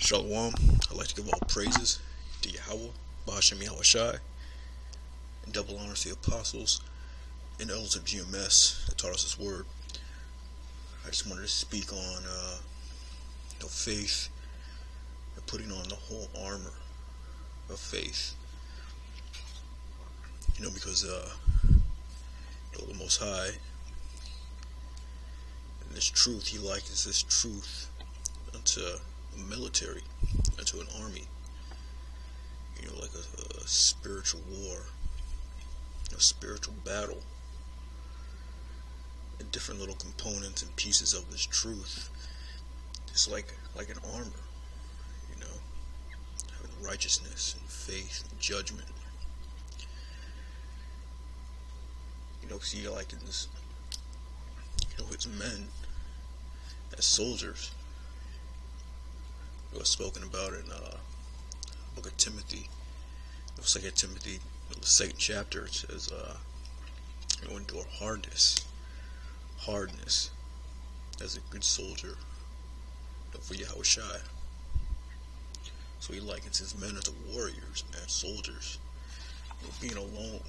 Shalom. I'd like to give all praises to Yahweh, Bahashem Yahushai, and double honors to the apostles and elders of GMS that taught us His word. I just wanted to speak on faith and putting on the whole armor of faith. Because the Most High, in this truth, He likens this truth unto a military, unto an army. Like a spiritual war, a spiritual battle, and different little components and pieces of this truth. It's like an armor, having righteousness and faith and judgment. See, like in this, it's men as soldiers. It was spoken about in the book of Timothy. 2 Timothy, the 2nd chapter. It says, endure hardness as a good soldier for Yahushai. So he likens his men as warriors, soldiers. Being alone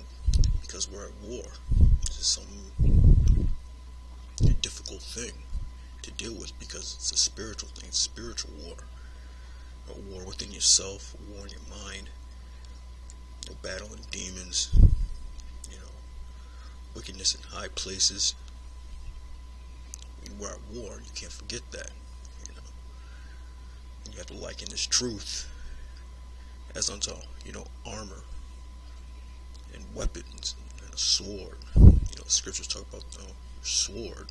because we're at war. This is some difficult thing to deal with because it's a spiritual thing, it's a spiritual war. A war within yourself, a war in your mind, battling demons, wickedness in high places. We're at war, you can't forget that. And you have to liken this truth as unto, armor and weapons and a sword. The scriptures talk about your sword,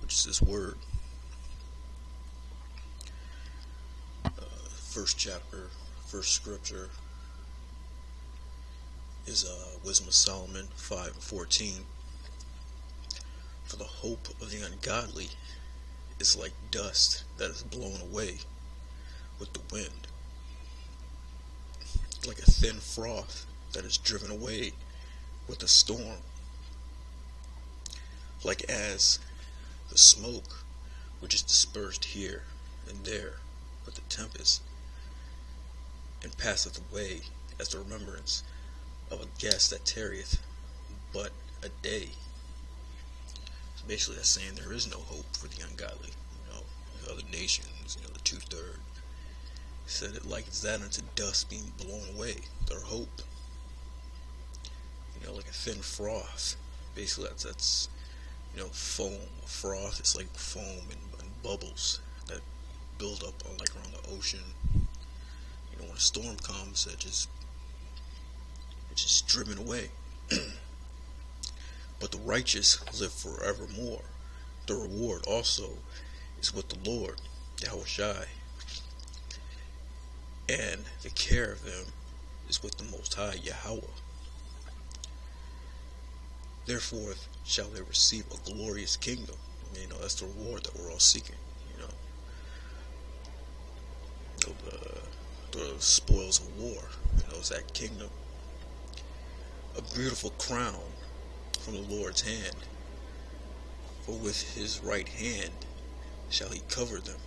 which is this word. First chapter, first scripture is Wisdom of Solomon 5:14. For the hope of the ungodly is like dust that is blown away with the wind, like a thin froth that is driven away with a storm, like as the smoke which is dispersed here and there with the tempest, and passeth away as the remembrance of a guest that tarrieth but a day. So basically that's saying there is no hope for the ungodly. The other nations, the 2/3, said it likens that unto dust being blown away, their hope. Like a thin froth. Basically that's foam. A froth is like foam and bubbles that build up around the ocean. When a storm comes, it's just driven away. But the righteous live forevermore. The reward also is with the Lord, Yahushai, and the care of them is with the Most High, Yahweh. Therefore shall they receive a glorious kingdom. That's the reward that we're all seeking. The spoils of war. It's that kingdom. A beautiful crown from the Lord's hand. For with his right hand shall he cover them,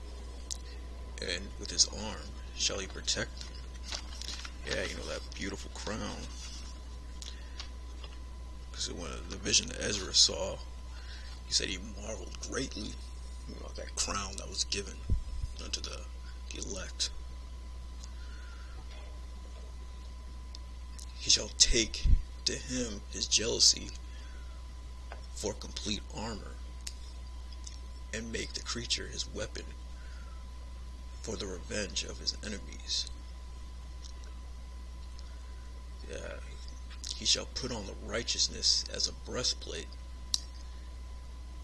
and with his arm shall he protect them. That beautiful crown. Because when the vision that Ezra saw, he said he marveled greatly, that crown that was given unto the elect. He shall take to him his jealousy for complete armor, and make the creature his weapon for the revenge of his enemies. He shall put on the righteousness as a breastplate,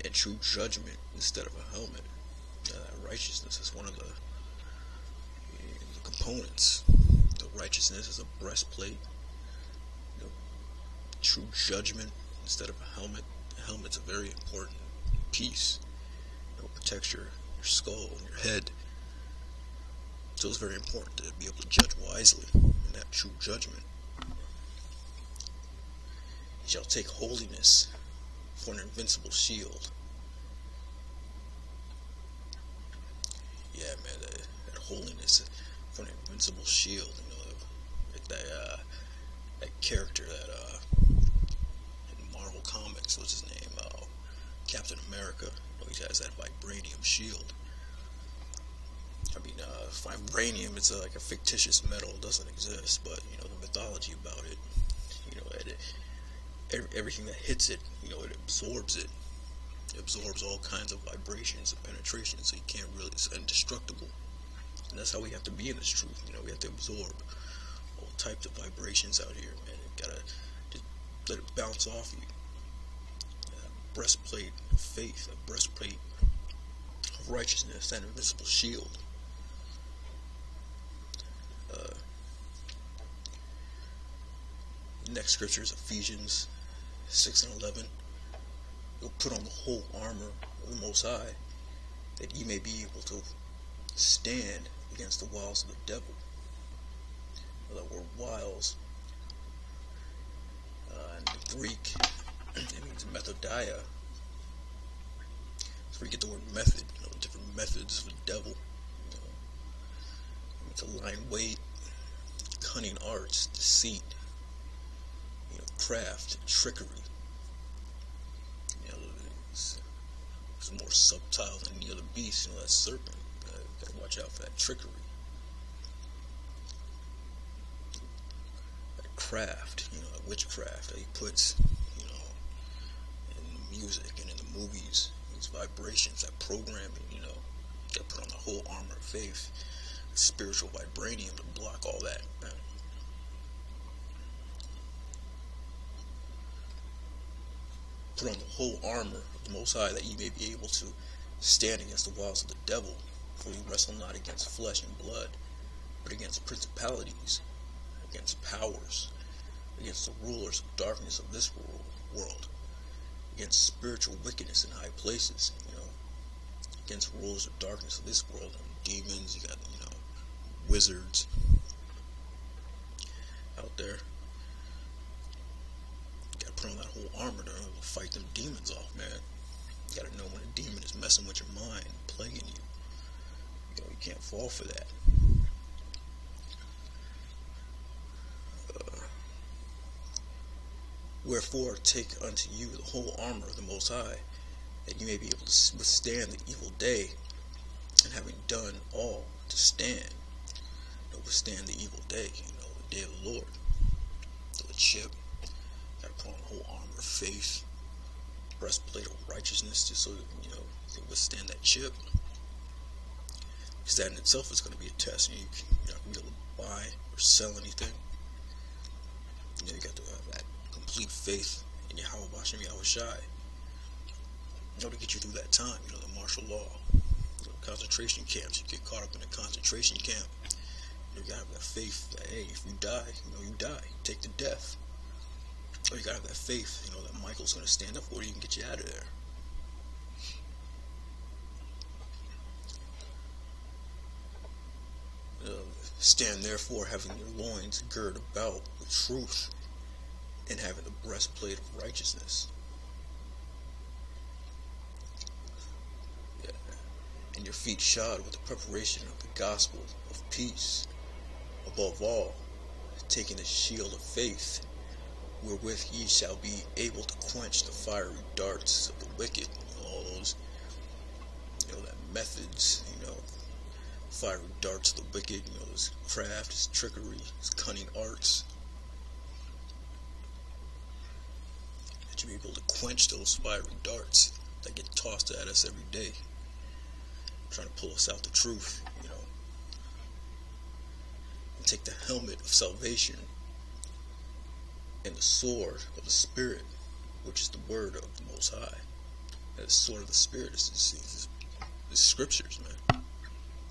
and true judgment instead of a helmet. Righteousness is one of the components. The righteousness is a breastplate. True judgment instead of a helmet. The helmet's a very important piece. It protects your skull and your head. So it's very important to be able to judge wisely and have true judgment. He shall take holiness for an invincible shield. Yeah, man, that holiness from an invincible shield. Like that character that in Marvel Comics, what's his name? Captain America. He has that Vibranium shield. I mean, Vibranium, it's like a fictitious metal, it doesn't exist, but, the mythology about it, everything that hits it, it absorbs it. It absorbs all kinds of vibrations and penetration, so you can't really, it's indestructible. And that's how we have to be in this truth, we have to absorb all types of vibrations out here, man. You gotta just let it bounce off you. Breastplate of faith, a breastplate of righteousness, and an invincible shield. Next scripture is Ephesians 6 and 11. You'll put on the whole armor of the Most High, that ye may be able to stand against the wiles of the devil. That word wiles, in the Greek, it means methodia. That's where you get the word method, different methods of the devil. It's a lying weight, cunning arts, deceit, craft, trickery. It's more subtle than any other beast. That serpent. Gotta watch out for that trickery. That craft, that witchcraft that he puts, in the music and in the movies. These vibrations, that programming, gotta put on the whole armor of faith, spiritual vibranium to block all that, man. Put on the whole armor of the Most High, that ye may be able to stand against the wiles of the devil. For we wrestle not against flesh and blood, but against principalities, against powers, against the rulers of darkness of this world, against spiritual wickedness in high places, against rulers of darkness of this world, demons, you got, wizards out there. Put on that whole armor to fight them demons off, man. You gotta know when a demon is messing with your mind, plaguing you. You can't fall for that. Wherefore take unto you the whole armor of the Most High, that you may be able to withstand the evil day, and having done all to stand, withstand the evil day, the day of the Lord. So the chip. Gotta put on the whole armor of faith, breastplate of righteousness, just so that, you can withstand that chip. Because that in itself is going to be a test. You're not going to be able to buy or sell anything. You got to have that complete faith in Yahweh Bashem Yahweh Shai. To get you through that time, the martial law, concentration camps. You get caught up in a concentration camp. You got to have that faith that, hey, if you die, you die. You take the death. You gotta have that faith, that Michael's gonna stand up for you and get you out of there. Stand therefore, having your loins girt about with truth, and having the breastplate of righteousness. And your feet shod with the preparation of the gospel of peace. Above all, taking the shield of faith, wherewith ye shall be able to quench the fiery darts of the wicked. All those, that methods, fiery darts of the wicked, his craft, his trickery, his cunning arts. That you be able to quench those fiery darts that get tossed at us every day, trying to pull us out the truth, And take the helmet of salvation, and the sword of the Spirit, which is the word of the Most High. And the sword of the Spirit is scriptures, man.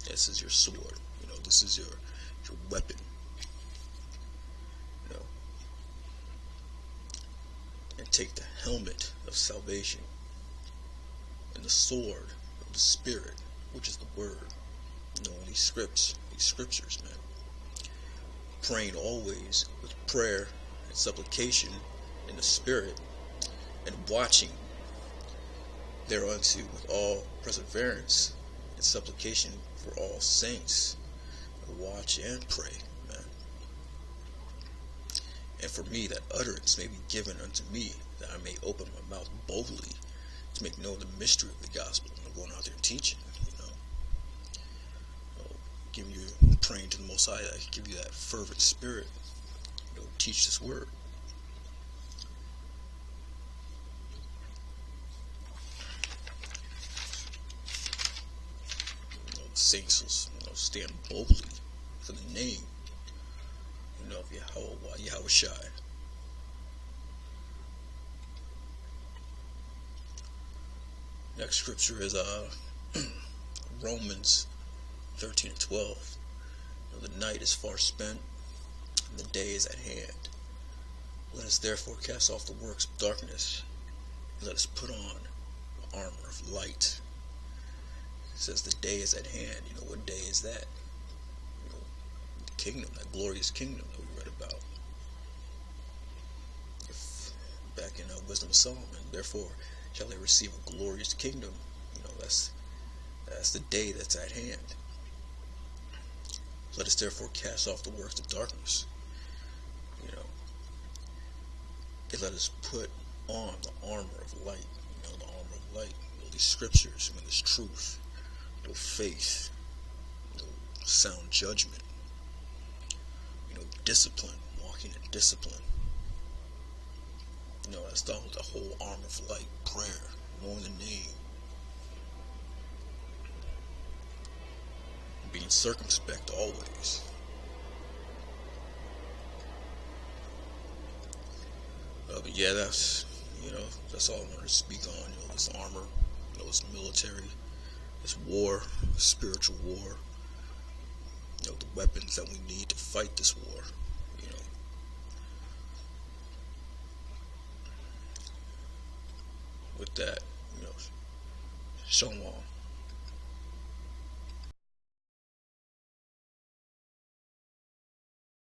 This is your sword. This is your weapon. And take the helmet of salvation and the sword of the Spirit, which is the word. These scriptures, man. Praying always with prayer and supplication in the Spirit, and watching thereunto with all perseverance and supplication for all saints. watch and pray, man. And for me, that utterance may be given unto me, that I may open my mouth boldly to make known the mystery of the gospel. I'm going out there teaching, give you praying to the Most High. I give you that fervent spirit, teach this word. The saints will stand boldly for the name, of Yahweh Shai. Next scripture is Romans 13 and 12. The night is far spent, and the day is at hand. Let us therefore cast off the works of darkness, and let us put on the armor of light. It says the day is at hand. What day is that? The kingdom, that glorious kingdom that we read about. Back in Wisdom of Solomon, therefore shall they receive a glorious kingdom. That's the day that's at hand. Let us therefore cast off the works of darkness. And let us put on the armor of light. The armor of light. These scriptures, this truth, faith, sound judgment, discipline, walking in discipline. That's the whole armor of light. Prayer, knowing the name, being circumspect always. But yeah, that's all I wanted to speak on. This armor, this military, this war, spiritual war. The weapons that we need to fight this war. With that, shalom.